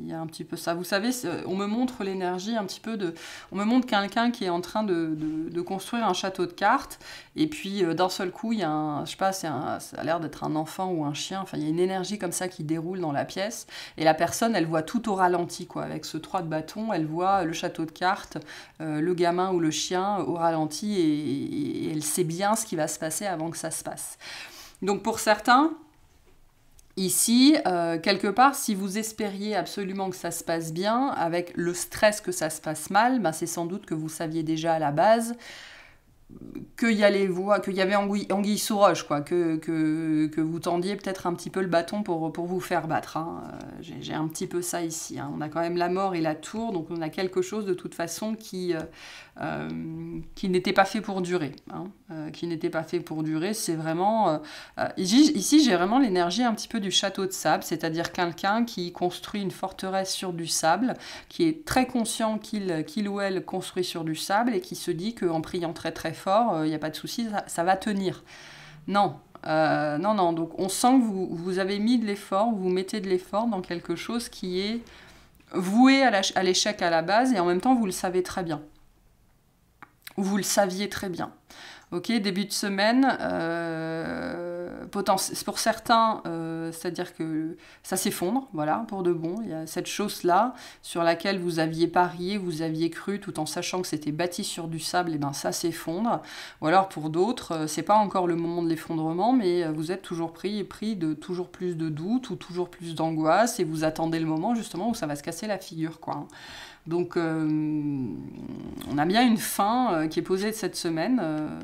Il y a un petit peu ça. Vous savez, on me montre l'énergie un petit peu de... On me montre quelqu'un qui est en train de construire un château de cartes, et puis d'un seul coup, il y a un... Je sais pas, ça a l'air d'être un enfant ou un chien. Enfin, il y a une énergie comme ça qui déroule dans la pièce, et la personne, elle voit tout au ralenti, quoi. Avec ce 3 de bâton, elle voit le château de cartes, le gamin ou le chien au ralenti, et elle sait bien ce qui va se passer avant que ça se passe. Donc pour certains... Ici, quelque part, si vous espériez absolument que ça se passe bien, avec le stress que ça se passe mal, ben c'est sans doute que vous saviez déjà à la base qu'il y avait anguille sous roche, quoi, que vous tendiez peut-être un petit peu le bâton pour vous faire battre. Hein. J'ai un petit peu ça ici. Hein. On a quand même la mort et la tour, donc on a quelque chose de toute façon qui n'était pas fait pour durer. Hein. Qui n'était pas fait pour durer, c'est vraiment... ici, j'ai vraiment l'énergie un petit peu du château de sable, c'est-à-dire quelqu'un qui construit une forteresse sur du sable, qui est très conscient qu'il ou elle construit sur du sable et qui se dit qu'en priant très très fort, il n'y a pas de souci, ça va tenir. Non, non, donc on sent que vous avez mis de l'effort, vous mettez de l'effort dans quelque chose qui est voué à l'échec à la base, et en même temps vous le savez très bien. Vous le saviez très bien. Ok, début de semaine, pour certains, c'est-à-dire que ça s'effondre, voilà, pour de bon. Il y a cette chose-là sur laquelle vous aviez parié, vous aviez cru, tout en sachant que c'était bâti sur du sable, et ben ça s'effondre. Ou alors pour d'autres, c'est pas encore le moment de l'effondrement, mais vous êtes toujours pris de toujours plus de doutes ou toujours plus d'angoisse, et vous attendez le moment justement où ça va se casser la figure, quoi. Donc, on a bien une fin qui est posée de cette semaine,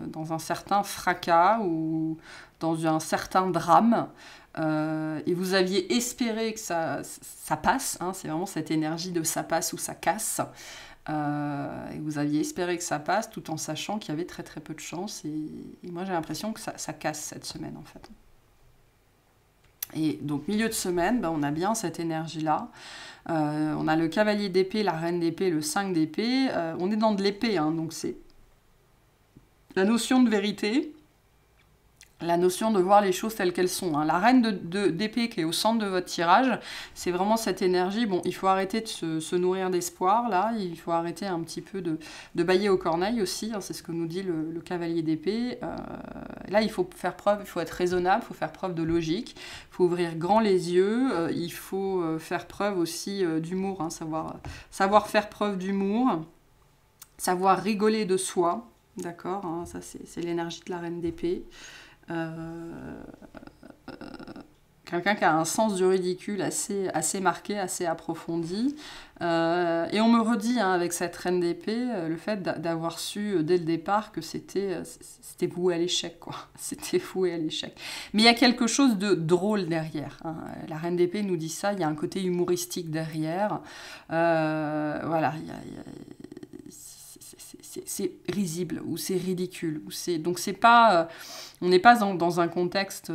dans un certain fracas ou dans un certain drame. Et vous aviez espéré que ça passe, hein, c'est vraiment cette énergie de ça passe ou ça casse. Et vous aviez espéré que ça passe tout en sachant qu'il y avait très très peu de chance. Et moi j'ai l'impression que ça casse cette semaine en fait. Et donc milieu de semaine, ben, on a bien cette énergie-là. On a le cavalier d'épée, la reine d'épée, le 5 d'épée. On est dans de l'épée, hein, donc c'est la notion de vérité, la notion de voir les choses telles qu'elles sont. Hein. La reine d'épée qui est au centre de votre tirage, c'est vraiment cette énergie. Bon, il faut arrêter de se nourrir d'espoir, là. Il faut arrêter un petit peu de bâiller aux corneilles aussi. Hein, c'est ce que nous dit le cavalier d'épée. Là, il faut faire preuve, il faut être raisonnable, il faut faire preuve de logique, il faut ouvrir grand les yeux, il faut faire preuve aussi d'humour, hein, savoir faire preuve d'humour, savoir rigoler de soi. D'accord, hein, ça c'est l'énergie de la reine d'épée. Quelqu'un qui a un sens du ridicule assez marqué, assez approfondi. Et on me redit, hein, avec cette reine d'épée, le fait d'avoir su dès le départ que c'était voué à l'échec, quoi. C'était voué à l'échec. Mais il y a quelque chose de drôle derrière. Hein. La reine d'épée nous dit ça, il y a un côté humoristique derrière. Voilà, c'est risible ou c'est ridicule. Donc c'est pas... on n'est pas dans un contexte...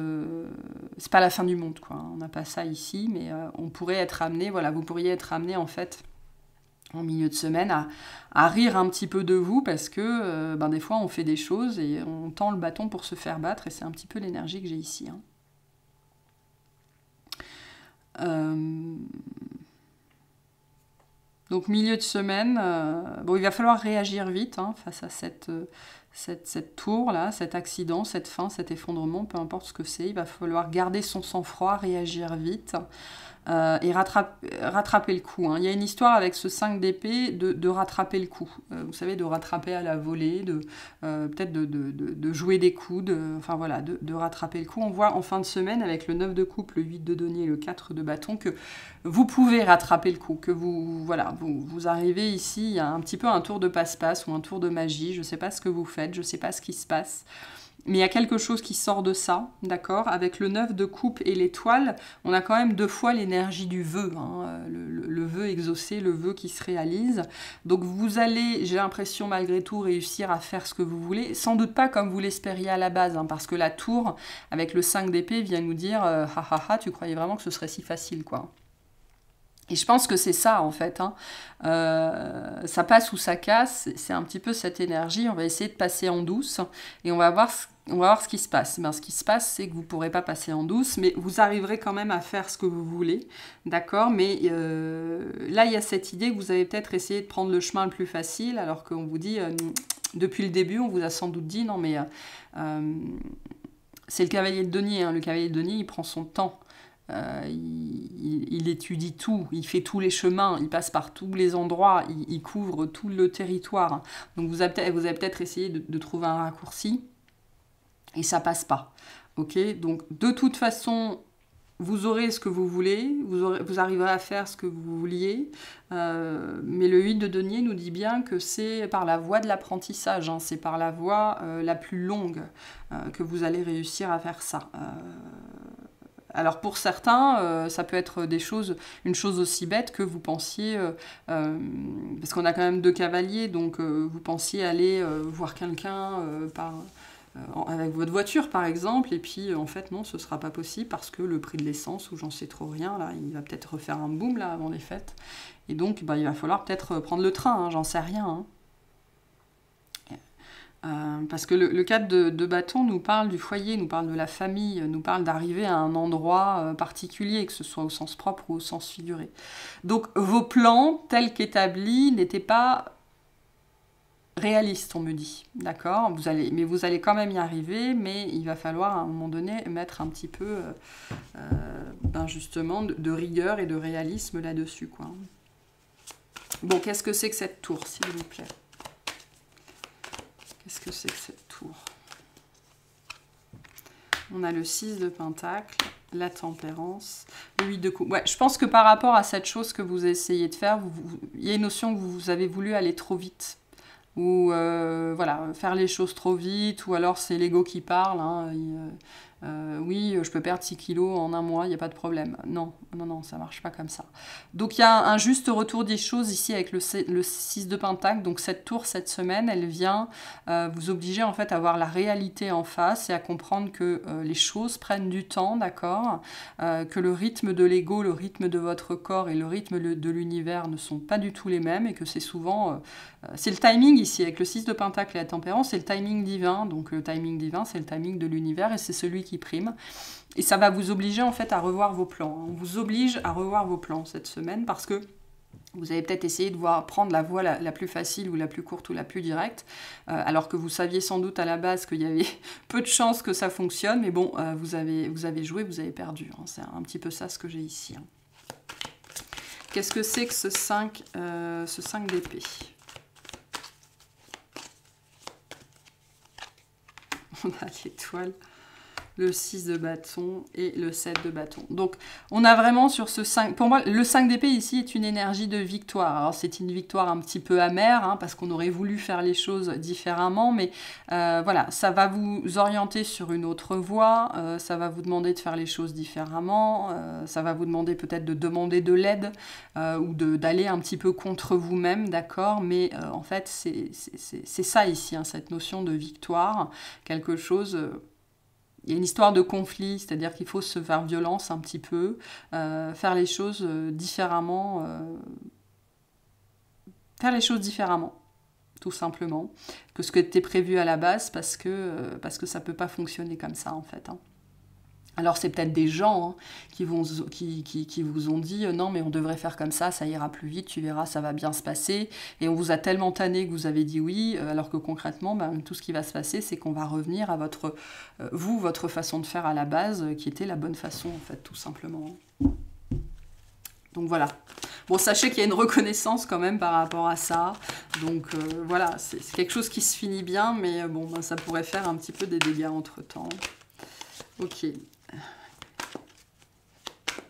c'est pas la fin du monde, quoi. On n'a pas ça ici, mais on pourrait être amené... Voilà, vous pourriez être amené, en fait, en milieu de semaine, à rire un petit peu de vous, parce que des fois, on fait des choses et on tend le bâton pour se faire battre, et c'est un petit peu l'énergie que j'ai ici. Hein. Donc milieu de semaine, bon, il va falloir réagir vite hein, face à cette tour là, cet accident, cette fin, cet effondrement, peu importe ce que c'est. Il va falloir garder son sang-froid, réagir vite. Et rattraper le coup. Hein. Il y a une histoire avec ce 5 d'épée de rattraper le coup. Vous savez, de rattraper à la volée, peut-être de jouer des coups, enfin voilà, de rattraper le coup. On voit en fin de semaine, avec le 9 de coupe, le 8 de denier et le 4 de bâton, que vous pouvez rattraper le coup, que vous arrivez ici, il y a un petit peu un tour de passe-passe ou un tour de magie, je ne sais pas ce que vous faites, je ne sais pas ce qui se passe. Mais il y a quelque chose qui sort de ça, d'accord? Avec le 9 de coupe et l'étoile, on a quand même 2 fois l'énergie du vœu, hein, le vœu exaucé, le vœu qui se réalise. Donc vous allez, j'ai l'impression malgré tout, réussir à faire ce que vous voulez. Sans doute pas comme vous l'espériez à la base, hein, parce que la tour, avec le 5 d'épée, vient nous dire ha ha ha, tu croyais vraiment que ce serait si facile, quoi. Et je pense que c'est ça, en fait. Hein. Ça passe ou ça casse, c'est un petit peu cette énergie. On va essayer de passer en douce et on va voir ce qui se passe. Ben, ce qui se passe, c'est que vous ne pourrez pas passer en douce, mais vous arriverez quand même à faire ce que vous voulez, d'accord? Mais là, il y a cette idée que vous avez peut-être essayé de prendre le chemin le plus facile, alors qu'on vous dit, depuis le début, on vous a sans doute dit, non mais c'est le cavalier de denier. Hein. Le cavalier de denier, il prend son temps. Il étudie tout, il fait tous les chemins, il passe par tous les endroits, il couvre tout le territoire. Donc vous avez peut-être essayé de trouver un raccourci et ça passe pas. Ok, donc de toute façon, vous aurez ce que vous voulez, vous arriverez à faire ce que vous vouliez, mais le 8 de denier nous dit bien que c'est par la voie de l'apprentissage, hein, c'est par la voie la plus longue que vous allez réussir à faire ça. Alors pour certains, ça peut être une chose aussi bête que vous pensiez, parce qu'on a quand même 2 cavaliers, donc vous pensiez aller voir quelqu'un avec votre voiture par exemple, et puis en fait non, ce ne sera pas possible parce que le prix de l'essence, ou j'en sais trop rien, là, il va peut-être refaire un boom là avant les fêtes, et donc bah, il va falloir peut-être prendre le train, hein, j'en sais rien. Hein. Parce que le 4 de bâton nous parle du foyer, nous parle de la famille, nous parle d'arriver à un endroit particulier, que ce soit au sens propre ou au sens figuré. Donc vos plans, tels qu'établis, n'étaient pas réalistes, on me dit. D'accord? Mais vous allez quand même y arriver, mais il va falloir à un moment donné mettre un petit peu justement de rigueur et de réalisme là-dessus, quoi. Bon, qu'est-ce que c'est que cette tour, s'il vous plaît? Qu'est-ce que c'est que cette tour? On a le 6 de pentacle, la tempérance, le 8 de coupe. Ouais, je pense que par rapport à cette chose que vous essayez de faire, il y a une notion que vous avez voulu aller trop vite. Ou voilà, faire les choses trop vite, ou alors c'est l'ego qui parle. Hein, oui, je peux perdre 6 kilos en un mois, il n'y a pas de problème. Non, non, non, ça ne marche pas comme ça. Donc il y a un juste retour des choses ici avec le 6 de pentacle. Donc cette tour, cette semaine, elle vient vous obliger en fait à voir la réalité en face et à comprendre que les choses prennent du temps, d'accord, que le rythme de l'ego, le rythme de votre corps et le rythme de l'univers ne sont pas du tout les mêmes, et que c'est souvent... c'est le timing ici, avec le 6 de pentacle et la tempérance, c'est le timing divin. Donc le timing divin, c'est le timing de l'univers et c'est celui qui prime. Et ça va vous obliger en fait à revoir vos plans. On vous oblige à revoir vos plans cette semaine parce que vous avez peut-être essayé de prendre la voie la plus facile ou la plus courte ou la plus directe, alors que vous saviez sans doute à la base qu'il y avait peu de chances que ça fonctionne, mais bon, vous avez joué, vous avez perdu. Hein. C'est un petit peu ça ce que j'ai ici. Hein. Qu'est-ce que c'est que ce 5 d'épée? On a l'étoile, le 6 de bâton et le 7 de bâton. Donc, on a vraiment sur ce 5... Pour moi, le 5 d'épée ici est une énergie de victoire. Alors, c'est une victoire un petit peu amère, hein, parce qu'on aurait voulu faire les choses différemment, mais voilà, ça va vous orienter sur une autre voie, ça va vous demander de faire les choses différemment, ça va vous demander peut-être de demander de l'aide ou d'aller un petit peu contre vous-même, d'accord? Mais en fait, c'est ça ici, hein, cette notion de victoire, quelque chose... Il y a une histoire de conflit, c'est-à-dire qu'il faut se faire violence un petit peu, faire les choses différemment, tout simplement, que ce qui était prévu à la base, parce que ça ne peut pas fonctionner comme ça, en fait. Hein. Alors c'est peut-être des gens qui vous ont dit non mais on devrait faire comme ça ira plus vite, tu verras, ça va bien se passer. Et on vous a tellement tanné que vous avez dit oui, alors que concrètement, tout ce qui va se passer, c'est qu'on va revenir à votre façon de faire à la base, qui était la bonne façon en fait, tout simplement. Donc voilà. Bon, sachez qu'il y a une reconnaissance quand même par rapport à ça. Donc voilà, c'est quelque chose qui se finit bien, mais bon, ça pourrait faire un petit peu des dégâts entre-temps. Ok.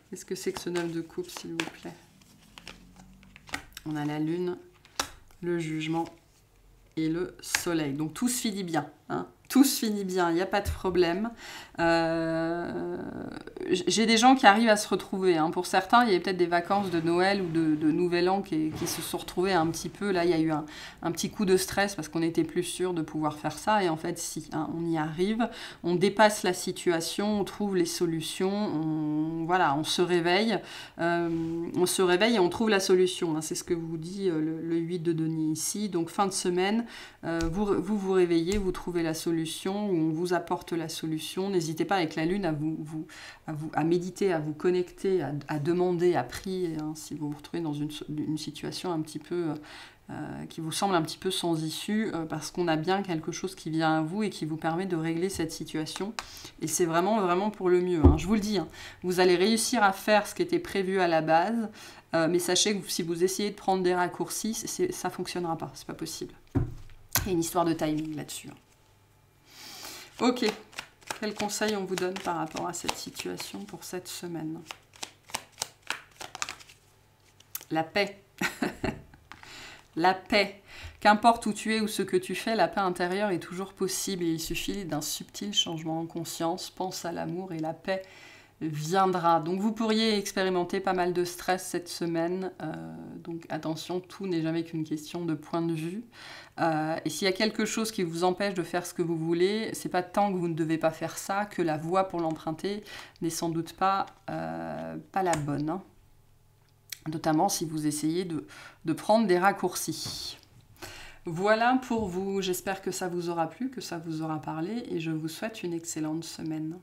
Qu'est-ce que c'est que ce 9 de coupe, s'il vous plaît? On a la lune, le jugement et le soleil. Donc tout se finit bien, hein. Tout se finit bien, il n'y a pas de problème. J'ai des gens qui arrivent à se retrouver. Hein. Pour certains, il y a peut-être des vacances de Noël ou de Nouvel An qui se sont retrouvés un petit peu. Là, il y a eu un petit coup de stress parce qu'on n'était plus sûr de pouvoir faire ça. Et en fait, si, hein, on y arrive. On dépasse la situation, on trouve les solutions. Voilà, on se réveille. On se réveille et on trouve la solution. Hein. C'est ce que vous dit le 8 de denier ici. Donc, fin de semaine, vous réveillez, vous trouvez la solution. On vous apporte la solution. N'hésitez pas avec la lune à méditer, à vous connecter, à demander, à prier, hein, si vous vous retrouvez dans une situation un petit peu qui vous semble un petit peu sans issue, parce qu'on a bien quelque chose qui vient à vous et qui vous permet de régler cette situation. Et c'est vraiment, vraiment pour le mieux. Hein. Je vous le dis, hein, vous allez réussir à faire ce qui était prévu à la base, mais sachez que si vous essayez de prendre des raccourcis, ça ne fonctionnera pas, c'est pas possible. Il y a une histoire de timing là-dessus. Hein. Ok, quel conseil on vous donne par rapport à cette situation pour cette semaine? La paix. La paix. Qu'importe où tu es ou ce que tu fais, la paix intérieure est toujours possible et il suffit d'un subtil changement en conscience. Pense à l'amour et la paix viendra. Donc vous pourriez expérimenter pas mal de stress cette semaine. Donc attention, tout n'est jamais qu'une question de point de vue. Et s'il y a quelque chose qui vous empêche de faire ce que vous voulez, c'est pas tant que vous ne devez pas faire ça, que la voie pour l'emprunter n'est sans doute pas la bonne. Hein. Notamment si vous essayez de prendre des raccourcis. Voilà pour vous. J'espère que ça vous aura plu, que ça vous aura parlé et je vous souhaite une excellente semaine.